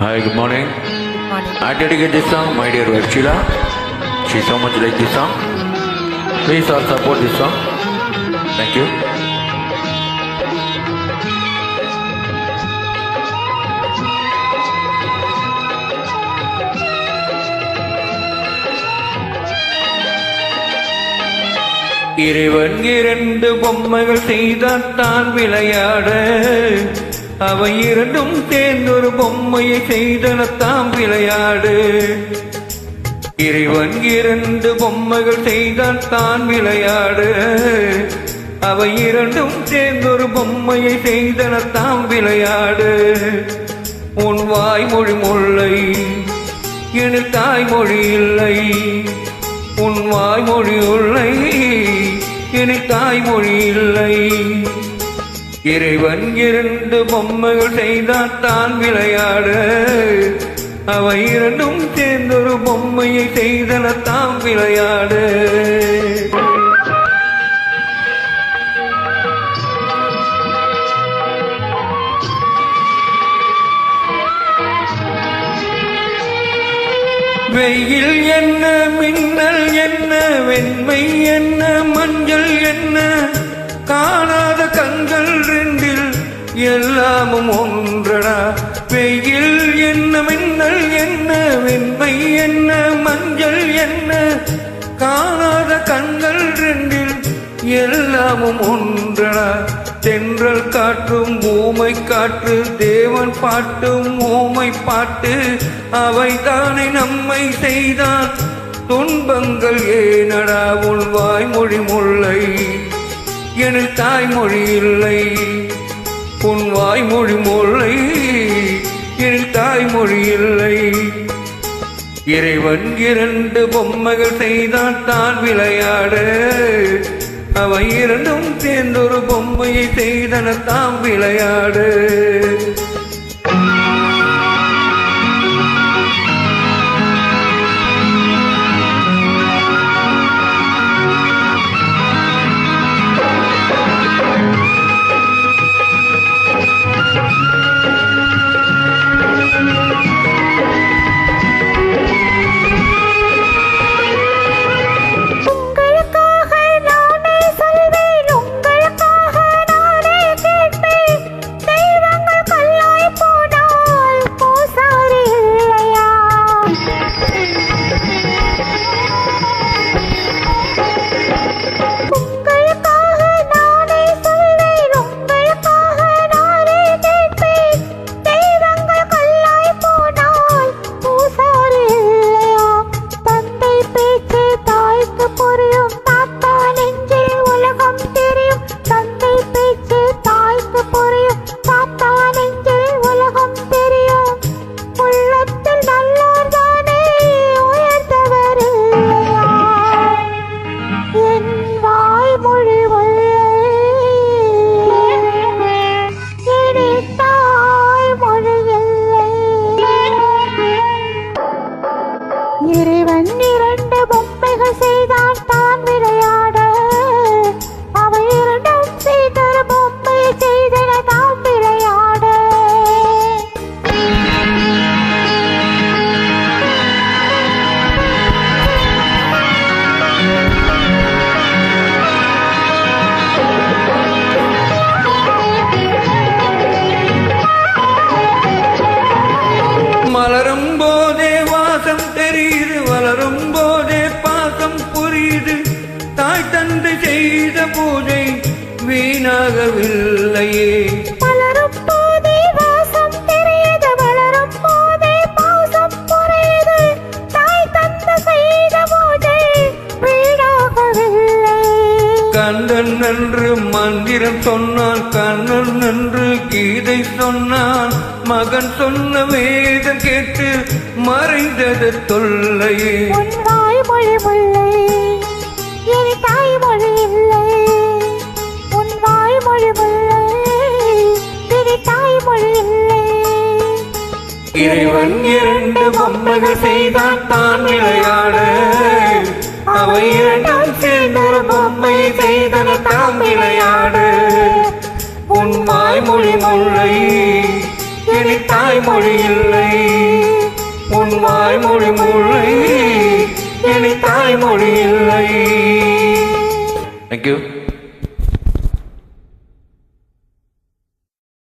Hi, good morning. Good morning. I dedicate this song, my dear wife Sheila. She so much like this song. Please all support this song. Thank you. இறைவன் இரண்டு பொம்மைகள் செய்தான் விளையாட, அவை இரண்டும் சேர்ந்தொரு பொம்மையை செய்தனத்தாம் விளையாடு. இறைவன் இரண்டு பொம்மைகள் செய்தான் விளையாடு, அவை இரண்டும் சேர்ந்தொரு பொம்மையை செய்தனத்தாம் விளையாடு. உன் வாய்மொழி முல்லை, என் தாய்மொழி இல்லை. உன் வாய்மொழி இல்லை, என் தாய்மொழி இல்லை. இறைவன் இரண்டு பொம்மைகள் செய்தான் விளையாடு, அவை இரண்டும் சேர்ந்தொரு பொம்மையை செய்தனத்தாம் விளையாடு. வெயில் என்ன, மின்னல் என்ன, வெண்மை என்ன, மஞ்சள் என்ன, காணாத கண்கள் ரெண்டில் எல்லாமும் ஒன்றடா. வெயில் என்ன, மின்னல் என்ன, வெண்மை என்ன, மஞ்சள் என்ன, காணாத கண்கள் ரெண்டில் எல்லாமும் ஒன்றடா. தென்றல் காற்றும் ஊமை காற்று, தேவன் பாட்டும் ஊமை பாட்டு, அவைதானே நம்மை செய்தான். துன்பங்கள் ஏனடா உன் வாய்மொழி முல்லை, என் தாய்மொழி இல்லை. உன் வாய்மொழி முல்லை, என் தாய்மொழி இல்லை. இறைவன் இரண்டு பொம்மைகள் செய்தான் விளையாட, அவை இரண்டும் சேர்ந்தொரு பொம்மையை செய்தனத்தாம் விளையாடு. இறைவன் இரண்டு பொம்மைகள் செய்தான் விளையாட, அவை இரண்டும் செய்தொரு பொம்மையை செய்தனதாம் விளையாட. மலரும் போதே வாசம் தெரியுது, வளரும் போதே பாசம் புரியுது. தாய் தந்தை செய்த பூஜை வீணாகவில்லையே. மலரும் போதே வாசம் தெரியுது, வளரும் போதே பாசம் புரியுது. தாய் தந்தை செய்த பூஜை வீணாகவில்லை. கண்ணன் என்று மந்திரம் சொன்னான், கண்ணன் என்று கீதை சொன்னான். மகன் சொன்ன வேதம் கேட்டு மறைந்தது தொல்லையே. உன் வாய்மொழி முல்லை, என் தாய்மொழி இல்லை. உன் வாய்மொழி முல்லை, என் தாய்மொழி இல்லை. இறைவன் இரண்டு பொம்மைகள் செய்தான் விளையாட, அவை இரண்டும் சேர்ந்தொரு பொம்மை செய்தனத்தாம் விளையாடு. உன் வாய்மொழி முல்லை, என் தாய்மொழி இல்லை. உன் வாய்மொழி முல்லை இனி தாய்மொழி இல்லை. Thank you.